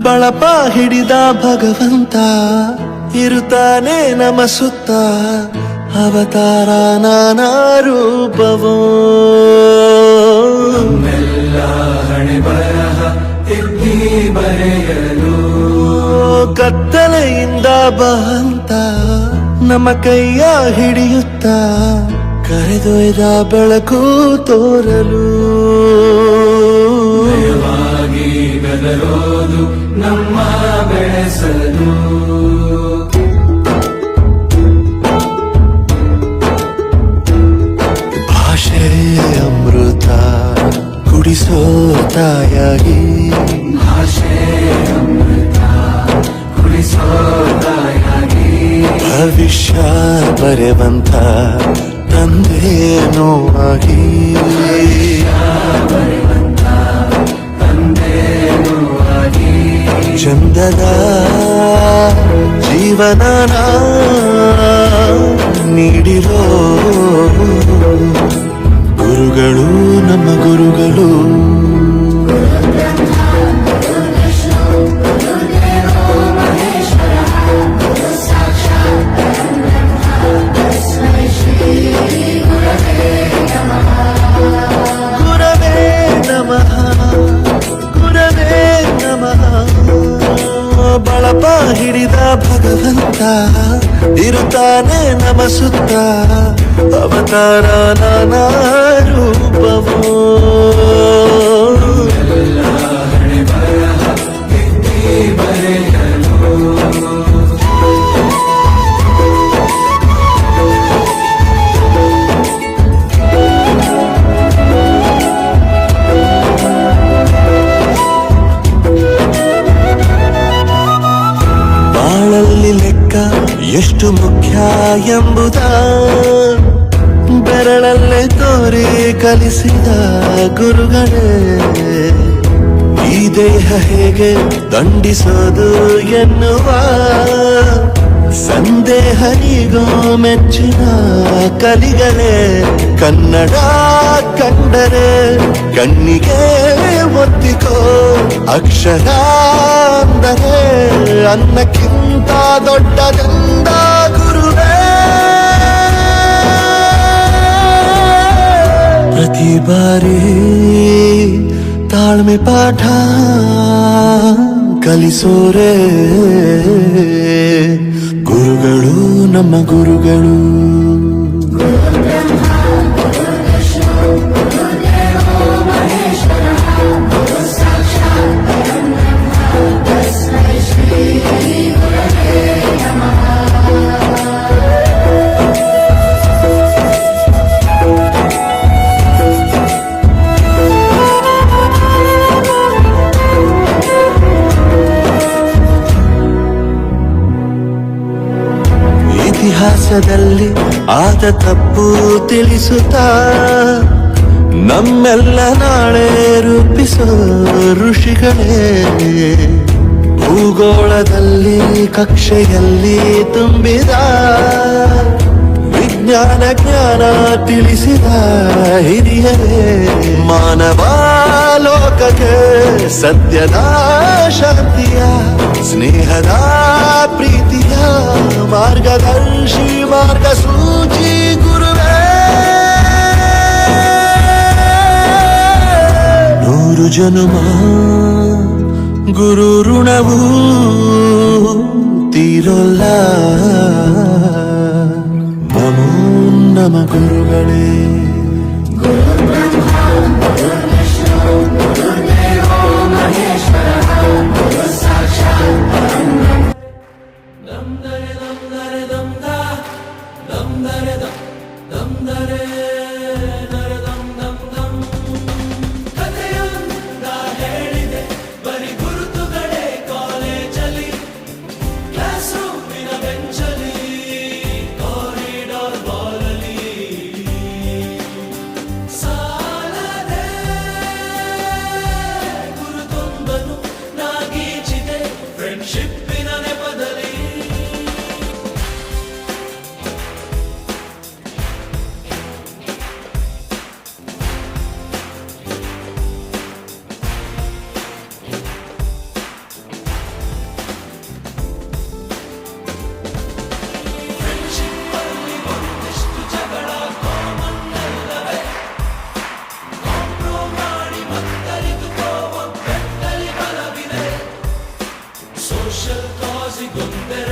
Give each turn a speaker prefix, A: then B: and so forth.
A: ಬಳಪ ಹಿಡಿದ ಭಗವಂತ ಇರುತ್ತಾನೆ ನಮ ಸುತ್ತ, ಅವತಾರ ನಾನಾ ರೂಪವೋ.
B: ಹಣೆ ಬರಹ ತಿದ್ದಿ ಬರೆಯಲು
A: ಕತ್ತಲೆಯಿಂದ ಬಹಂತ ನಮ್ಮ ಕೈಯ ಹಿಡಿಯುತ್ತ, ಕರೆದೊಯ್ದ ಬೆಳಕು ತೋರಲು.
B: ಭಯವಾಗಿ ಗದರೋದು ನಮ್ಮ ಬೆಳೆಸಲು.
A: ಭಾಷೆಯ ಅಮೃತ ಕುಡಿಸೋ ತಾಯಾಗಿ,
B: ಭಾಷೆಯ ಅಮೃತ ಕುಡಿಸೋ ತಾಯಾಗಿ.
A: ಭವಿಷ್ಯ ಬರೆವಂತ ತಂದೆನೋ ಆಗಿ, ಚಂದದ ಜೀವನ ನೀಡಿರೋ ಗುರುಗಳು ನಮ್ಮ ಗುರುಗಳು. ಗುರವೇ ನಮಃ, ಗುರವೇ ನಮಃ. ಬಳಪ ಹಿಡಿದ ಭಗವಂತ ಇರುತ್ತಾನೆ ನಮ ಸುತ್ತ, ಅವತಾರ ನಾನಾ ರೂಪವೋ.
B: ಹಣೆ ಬರಹ ತಿದ್ದಿ ಬರೆಯಲು.
A: ಬಾಳಲ್ಲಿ ಲೆಕ್ಕ ಎಷ್ಟು ಮುಖ್ಯ ಎಂಬುದ ಬೆರಳಲ್ಲೇ ತೋರಿ ಕಲಿಸಿದ ಗುರುಗಳೇ. ಈ ದೇಹ ಹೇಗೆ ದಂಡಿಸೋದು ಎನ್ನುವ ಸಂದೇಹನಿಗೋ ಮೆಚ್ಚಿನ ಕಲಿಗಳೇ. ಕನ್ನಡ ಕಂಡರೆ ಕಣ್ಣಿಗೆ ಒತ್ತಿಕೋ, ಅಕ್ಷರ ಅಂದರೆ ಅನ್ನಕ್ಕಿಂತ ದೊಡ್ಡದೆಂದ ಗುರುವೇ. ಪ್ರತಿ ಬಾರಿ ತಾಳ್ಮೆ ಪಾಠ ಕಲಿಸೋರೆ ಗುರುಗಳು ನಮ್ಮ ಗುರುಗಳು. ಇತಿಹಾಸದಲ್ಲಿ ಆದ ತಪ್ಪು ತಿಳಿಸುತ್ತಾ ನಮ್ಮೆಲ್ಲ ನಾಳೆ ರೂಪಿಸೋ ಋಷಿಗಳೇ. ಭೂಗೋಳದಲ್ಲಿ ಕಕ್ಷೆಯಲ್ಲಿ ತುಂಬಿದ ವಿಜ್ಞಾನ ಜ್ಞಾನ ತಿಳಿಸಿದ ಹಿರಿಯರೇ. ಮಾನವ ಲೋಕಕ್ಕೆ ಸತ್ಯದ ಶಾಂತಿಯ ಸ್ನೇಹದ ಪ್ರೀತಿಯ ಮಾರ್ಗದರ್ಶಿ ಮಾರ್ಗಸೂಚಿ ಗುರುವೇ. ನೂರು ಜನುಮ ಗುರು ಋಣವು ತೀರೋಲ್ಲ. ನಮೋ ನಮ ಗುರುಗಳೇ.
B: Friendship ಸಿಗುತ್ತದೆ